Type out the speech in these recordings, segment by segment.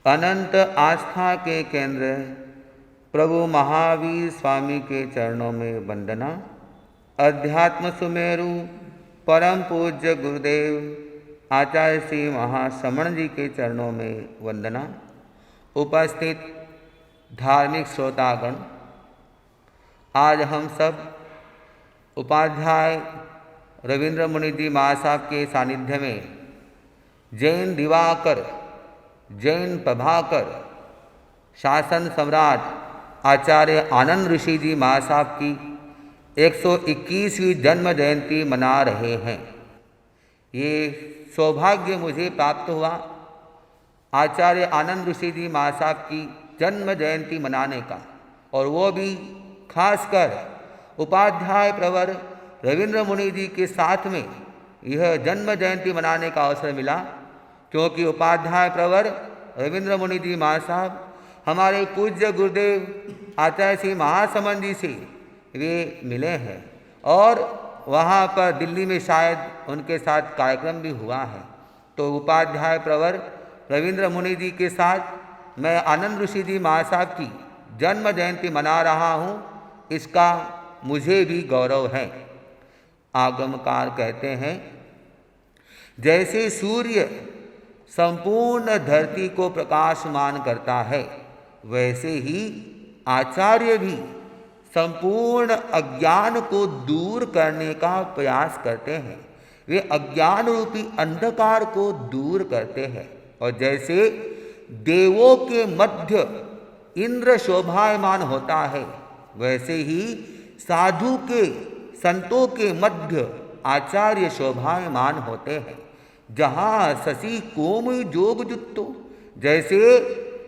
अनंत आस्था के केंद्र प्रभु महावीर स्वामी के चरणों में वंदना। अध्यात्म सुमेरु परम पूज्य गुरुदेव आचार्य श्री महाश्रमण जी के चरणों में वंदना। उपस्थित धार्मिक श्रोतागण, आज हम सब उपाध्याय रविंद्र मुनि जी महासाब के सानिध्य में जैन दिवाकर, जैन प्रभाकर, शासन सम्राट आचार्य आनंद ऋषि जी महासाब की 121वीं जन्म जयंती मना रहे हैं। ये सौभाग्य मुझे प्राप्त हुआ आचार्य आनंद ऋषि जी महासाब की जन्म जयंती मनाने का, और वो भी खासकर उपाध्याय प्रवर रविंद्र मुनि जी के साथ में यह जन्म जयंती मनाने का अवसर मिला, क्योंकि उपाध्याय प्रवर रविंद्र मुनि जी महासाब हमारे पूज्य गुरुदेव आचार्य श्री महासमन जी से वे मिले हैं, और वहाँ पर दिल्ली में शायद उनके साथ कार्यक्रम भी हुआ है। तो उपाध्याय प्रवर रविंद्र मुनि जी के साथ मैं आनंद ऋषि जी महासाब की जन्म जयंती मना रहा हूँ, इसका मुझे भी गौरव है। आगमकार कहते हैं, जैसे सूर्य संपूर्ण धरती को प्रकाशमान करता है, वैसे ही आचार्य भी संपूर्ण अज्ञान को दूर करने का प्रयास करते हैं। वे अज्ञान रूपी अंधकार को दूर करते हैं, और जैसे देवों के मध्य इंद्र शोभायमान होता है, वैसे ही साधु के, संतों के मध्य आचार्य शोभायमान होते हैं। जहाँ शशि कोम जोगजुत्तो, जैसे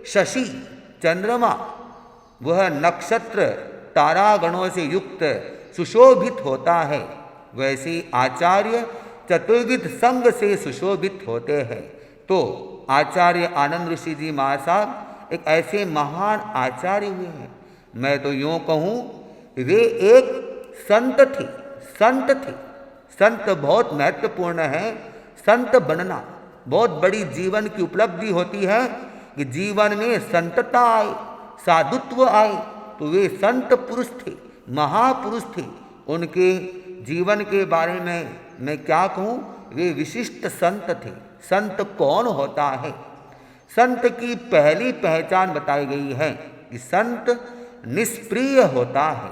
शशि चंद्रमा वह नक्षत्र तारागणों से युक्त सुशोभित होता है, वैसे आचार्य चतुर्विध संग से सुशोभित होते हैं। तो आचार्य आनंद ऋषि जी महासाब एक ऐसे महान आचार्य हुए हैं। मैं तो यूँ कहूँ, वे एक संत थे। संत बहुत महत्वपूर्ण है। संत बनना बहुत बड़ी जीवन की उपलब्धि होती है कि जीवन में संतता आए, साधुत्व आए। तो वे संत पुरुष थे, महापुरुष थे। उनके जीवन के बारे में मैं क्या कहूँ, वे विशिष्ट संत थे। संत कौन होता है? संत की पहली पहचान बताई गई है कि संत निष्प्रिय होता है।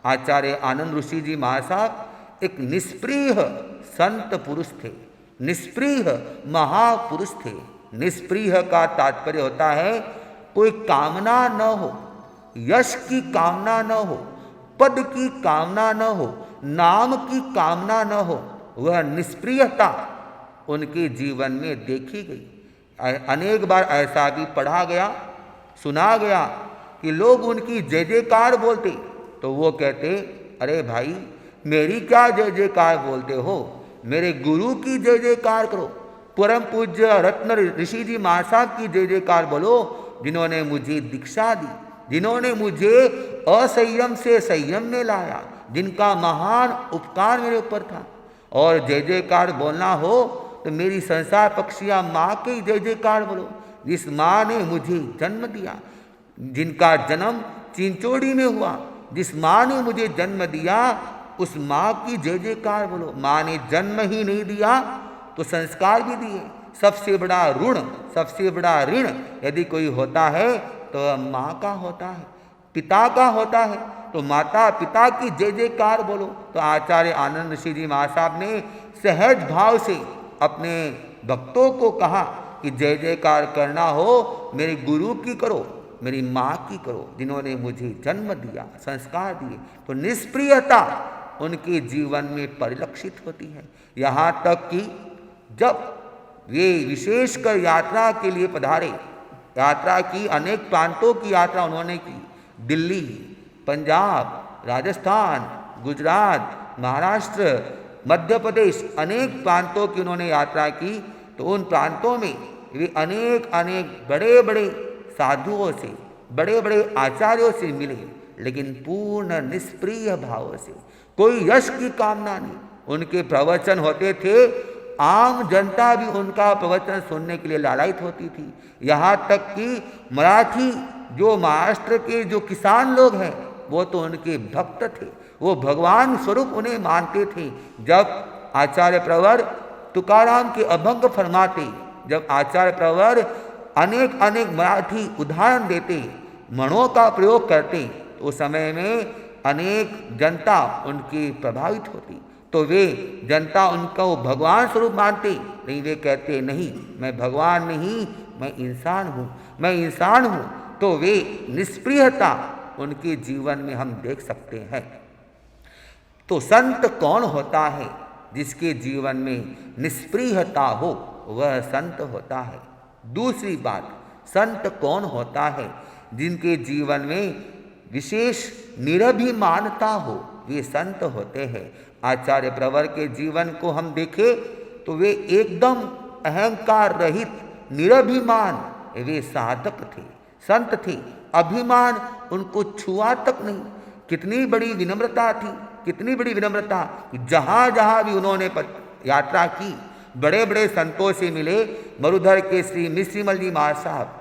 आचार्य आनंद ऋषि जी महासाब एक निष्प्रिय संत पुरुष थे, निष्प्रिय महापुरुष थे। निष्प्रिय का तात्पर्य होता है कोई कामना न हो, यश की कामना न हो, पद की कामना न हो, नाम की कामना न हो। वह निष्प्रियता उनके जीवन में देखी गई। अनेक बार ऐसा भी पढ़ा गया, सुना गया कि लोग उनकी जय जयकार बोलते, तो वो कहते, अरे भाई मेरी क्या जय जयकार बोलते हो, मेरे गुरु की जय जयकार करो। परम पूज्य रत्न ऋषि जी महासाब की जय जयकार बोलो, जिन्होंने मुझे दीक्षा दी, जिन्होंने मुझे असंयम से संयम में लाया, जिनका महान उपकार मेरे ऊपर था। और जय जयकार बोलना हो तो मेरी संसार पक्षिया माँ के जय जयकार बोलो, जिस माँ ने मुझे जन्म दिया, जिनका जन्म चिंचोड़ी में हुआ, जिस माँ ने मुझे जन्म दिया, उस माँ की जय जयकार बोलो। माँ ने जन्म ही नहीं दिया तो संस्कार भी दिए। सबसे बड़ा ऋण यदि कोई होता है तो माँ का होता है, पिता का होता है। तो माता पिता की जय जयकार बोलो। तो आचार्य आनंद ऋषि जी महासाब ने सहज भाव से अपने भक्तों को कहा कि जय जयकार करना हो मेरे गुरु की करो, मेरी माँ की करो, जिन्होंने मुझे जन्म दिया, संस्कार दिए। तो निष्प्रियता उनके जीवन में परिलक्षित होती है। यहाँ तक कि जब वे विशेषकर यात्रा के लिए पधारे, यात्रा की, अनेक प्रांतों की यात्रा उन्होंने की, दिल्ली, पंजाब, राजस्थान, गुजरात, महाराष्ट्र, मध्य प्रदेश, अनेक प्रांतों की उन्होंने यात्रा की। तो उन प्रांतों में वे अनेक बड़े बड़े साधुओं से, बड़े बड़े आचार्यों से मिले, लेकिन पूर्ण निष्प्रिय भाव से, कोई यश की कामना नहीं। उनके प्रवचन होते थे आम जनता भी उनका प्रवचन सुनने के लिए लालायित होती थी। यहाँ तक कि मराठी जो महाराष्ट्र के जो किसान लोग हैं वो तो उनके भक्त थे, वो भगवान स्वरूप उन्हें मानते थे। जब आचार्य प्रवर तुकाराम के अभंग फरमाते, जब आचार्य प्रवर अनेक अनेक मराठी उदाहरण देते, मणों का प्रयोग करते, तो उस समय में अनेक जनता उनकी प्रभावित होती। तो वे जनता उनको भगवान स्वरूप मानते नहीं, वे कहते नहीं मैं भगवान नहीं, मैं इंसान हूँ, मैं इंसान हूँ। तो वे निष्प्रियता उनके जीवन में हम देख सकते हैं। तो संत कौन होता है? जिसके जीवन में निष्प्रियता हो वह संत होता है। दूसरी बात, संत कौन होता है? जिनके जीवन में विशेष निरभिमानता हो, वे संत होते हैं। आचार्य प्रवर के जीवन को हम देखें तो वे एकदम अहंकार रहित निरभिमान वे साधक थे, संत थे। अभिमान उनको छुआ तक नहीं। कितनी बड़ी विनम्रता थी, कितनी बड़ी विनम्रता। जहाँ जहाँ भी उन्होंने यात्रा की, बड़े बड़े संतों से मिले। मरुधर के श्री मिश्रीमल जी महाराज साहब,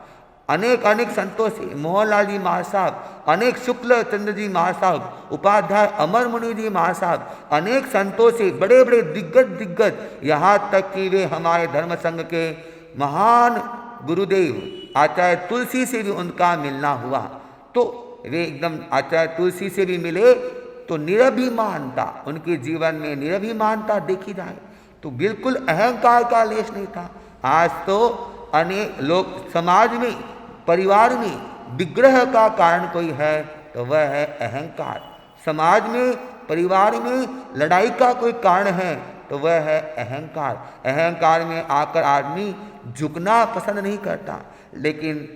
अनेक अनेक संतों से, मोहनलाल जी महाराज साहब, अनेक शुक्ल चंद्र जी महाराज साहब, उपाध्याय अमर मुनि जी महाराज साहब, अनेक संतों से, बड़े बड़े दिग्गज, यहाँ तक कि वे हमारे धर्म संघ के महान गुरुदेव आचार्य तुलसी से भी उनका मिलना हुआ। तो वे एकदम आचार्य तुलसी से भी मिले तो निरभिमानता, उनके जीवन में निरभिमानता देखी जाए तो बिल्कुल अहंकार का लेश नहीं था। आज तो अनेक लोग समाज में, परिवार में विग्रह का कारण कोई है तो वह है अहंकार। समाज में, परिवार में लड़ाई का कोई कारण है तो वह है अहंकार। अहंकार में आकर आदमी झुकना पसंद नहीं करता। लेकिन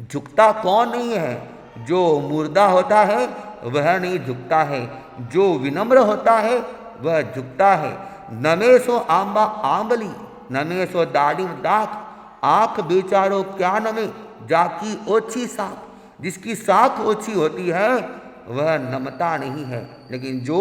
झुकता कौन नहीं है? जो मुर्दा होता है वह नहीं झुकता है, जो विनम्र होता है वह झुकता है। नमे सो आंबा आंबली, नमे सो दाढ़ी दाख, आंख बेचारो क्या नमे, जाकी ओछी साख। जिसकी साख ओछी होती है वह नमता नहीं है। लेकिन जो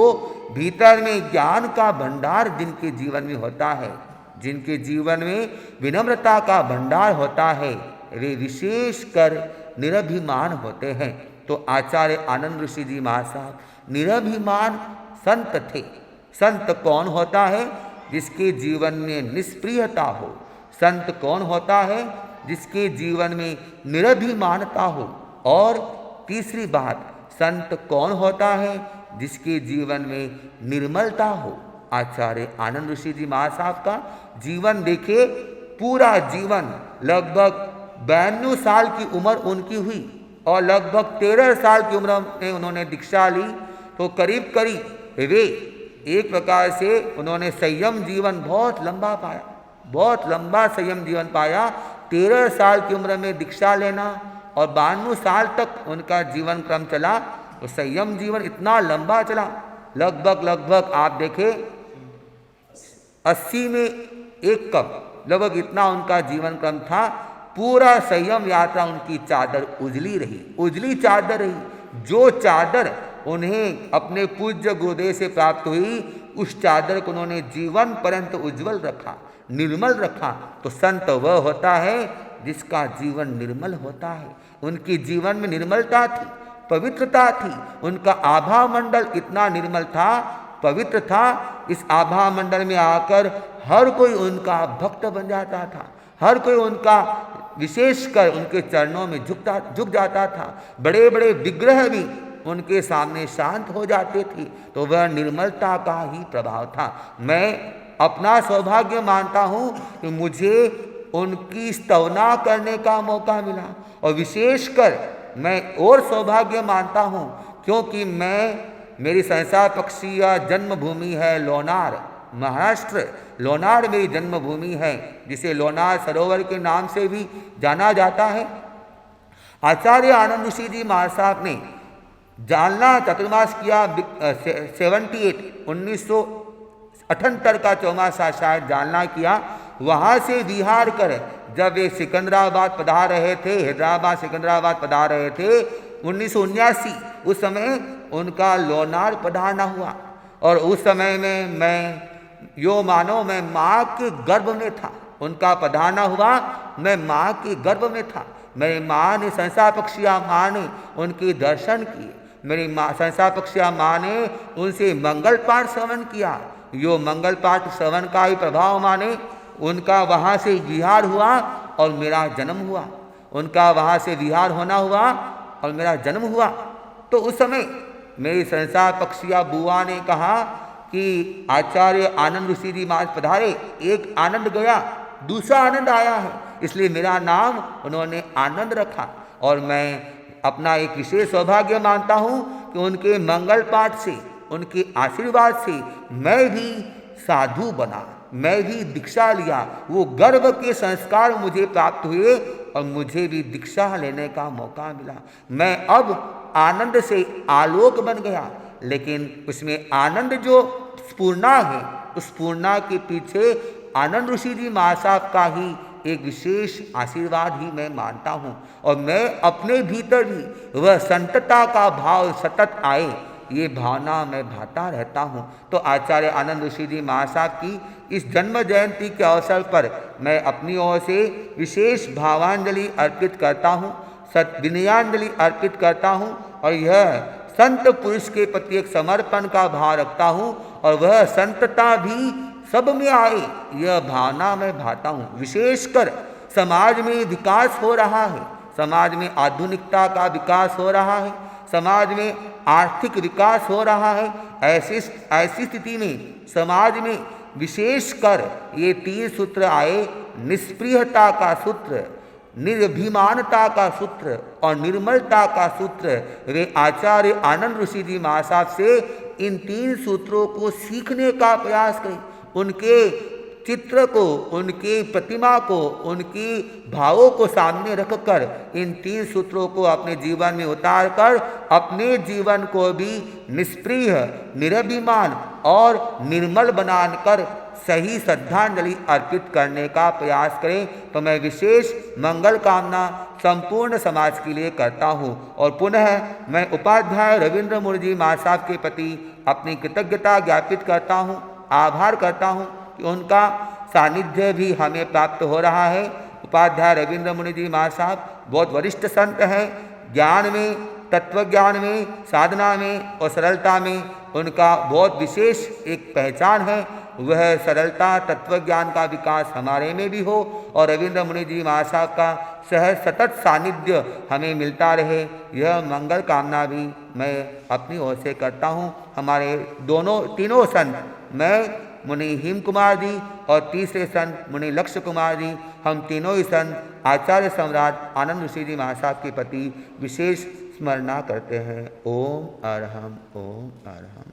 भीतर में ज्ञान का भंडार जिनके जीवन में होता है, जिनके जीवन में विनम्रता का भंडार होता है, वे विशेष कर निरभिमान होते हैं। तो आचार्य आनंद ऋषि जी महाराज साहब निरभिमान संत थे। संत कौन होता है? जिसके जीवन में निष्प्रियता हो। संत कौन होता है? जिसके जीवन में निरभिमानता हो। और तीसरी बात, संत कौन होता है? जिसके जीवन में निर्मलता हो। आचार्य आनंद ऋषि जी महाराज साहब का जीवन देखिए, पूरा जीवन लगभग 92 साल की उम्र उनकी हुई और लगभग 13 साल की उम्र में उन्होंने दीक्षा ली। तो करीब करीब वे एक प्रकार से उन्होंने संयम जीवन बहुत लंबा पाया, बहुत लंबा संयम जीवन पाया। 13 साल की उम्र में दीक्षा लेना और 92 साल तक उनका जीवन क्रम चला। तो संयम जीवन इतना लंबा चला, लगभग आप देखें 80 में एक कप, लगभग इतना उनका जीवन क्रम था। पूरा संयम यात्रा उनकी चादर उजली रही, उजली चादर रही। जो चादर उन्हें अपने पूज्य गुरुदेव से प्राप्त हुई, उस चादर को उन्होंने जीवन पर्यंत उज्जवल रखा, निर्मल रखा। तो संत वह होता है जिसका जीवन निर्मल होता है। उनके जीवन में निर्मलता थी, पवित्रता थी। उनका आभा मंडल इतना निर्मल था, पवित्र था। इस आभा मंडल में आकर हर कोई उनका भक्त बन जाता था, हर कोई उनका विशेषकर उनके चरणों में झुक जाता था। बड़े बड़े विग्रह भी उनके सामने शांत हो जाते थे। तो वह निर्मलता का ही प्रभाव था। मैं अपना सौभाग्य मानता हूँ कि मुझे उनकी स्तवना करने का मौका मिला, और विशेषकर मैं और सौभाग्य मानता हूँ क्योंकि मेरी संसार पक्षीय जन्मभूमि है लोनार, महाराष्ट्र। लोनार मेरी जन्मभूमि है, जिसे लोनार सरोवर के नाम से भी जाना जाता है। आचार्य आनंद ऋषि जी महाराज साहब ने जालना चतुर्मास किया 1978 का चौमासा शायद जालना किया। वहाँ से विहार कर जब वे सिकंदराबाद पधार रहे थे, हैदराबाद सिकंदराबाद पधार रहे थे 1979, उस समय उनका लोनार पधारना हुआ। और उस समय में मैं यो मानो मैं माँ के गर्भ में था। उनका पधारना हुआ, मैं माँ के गर्भ में था। मेरी माँ ने संसार पक्षिया माँ ने उनके दर्शन किए। मेरी माँ संसार पक्षिया माँ ने उनसे मंगल पाठ श्रवण किया। यो मंगल पाठ श्रवण का ही प्रभाव माने उनका वहाँ से विहार हुआ और मेरा जन्म हुआ। उनका वहाँ से विहार होना हुआ और मेरा जन्म हुआ। तो उस समय मेरी संसार पक्षिया बुआ ने कहा कि आचार्य आनंद ऋषि जी महाराज पधारे, एक आनंद गया दूसरा आनंद आया है, इसलिए मेरा नाम उन्होंने आनंद रखा। और मैं अपना एक विशेष सौभाग्य मानता हूँ कि उनके मंगल पाठ से, उनके आशीर्वाद से मैं भी साधु बना, मैं भी दीक्षा लिया। वो गर्भ के संस्कार मुझे प्राप्त हुए और मुझे भी दीक्षा लेने का मौका मिला। मैं अब आनंद से आलोक बन गया, लेकिन उसमें आनंद जो स्फूर्णा है, उस स्फूर्णा के पीछे आनंद ऋषि जी महासाब का ही एक विशेष आशीर्वाद ही मैं मानता हूँ। और मैं अपने भीतर भी वह संतता का भाव सतत आए, ये भावना मैं भाता रहता हूँ। तो आचार्य आनंद ऋषि जी महासाब की इस जन्म जयंती के अवसर पर मैं अपनी ओर से विशेष भावांजलि अर्पित करता हूँ, विनयांजलि अर्पित करता हूँ। और यह संत पुरुष के प्रति एक समर्पण का भाव रखता हूँ और वह संतता भी सब में आए, यह भावना मैं भाता हूँ। विशेषकर समाज में विकास हो रहा है, समाज में आधुनिकता का विकास हो रहा है, समाज में आर्थिक विकास हो रहा है। ऐसी स्थिति में समाज में विशेषकर ये 3 सूत्र आए, निष्प्रियता का सूत्र, निर्भिमानता का सूत्र और निर्मलता का सूत्र। वे आचार्य आनंद ऋषि जी महासाब से इन 3 सूत्रों को सीखने का प्रयास करें। उनके चित्र को, उनकी प्रतिमा को, उनकी भावों को सामने रखकर इन 3 सूत्रों को अपने जीवन में उतार कर अपने जीवन को भी निष्प्रिय, निरभिमान और निर्मल बनाकर सही श्रद्धांजलि अर्पित करने का प्रयास करें। तो मैं विशेष मंगल कामना संपूर्ण समाज के लिए करता हूँ। और पुनः मैं उपाध्याय रविंद्र मुनि जी महासाब के प्रति अपनी कृतज्ञता ज्ञापित करता हूँ, आभार करता हूँ कि उनका सानिध्य भी हमें प्राप्त हो रहा है। उपाध्याय रविंद्र मुनि जी महासाब बहुत वरिष्ठ संत हैं। ज्ञान में, तत्वज्ञान में, साधना में और सरलता में उनका बहुत विशेष एक पहचान है। वह सरलता, तत्वज्ञान का विकास हमारे में भी हो और रविंद्र मुनि जी महासाब का सहज सतत सानिध्य हमें मिलता रहे, यह मंगल कामना भी मैं अपनी ओर से करता हूँ। हमारे तीनों संत, मैं मुनि हिम कुमार जी और तीसरे संत मुनि लक्ष्य कुमार जी, हम तीनों ही संत आचार्य सम्राट आनंद ऋषि जी महासाब के प्रति विशेष स्मरणा करते हैं। ओम अरहम, ओम अरहम।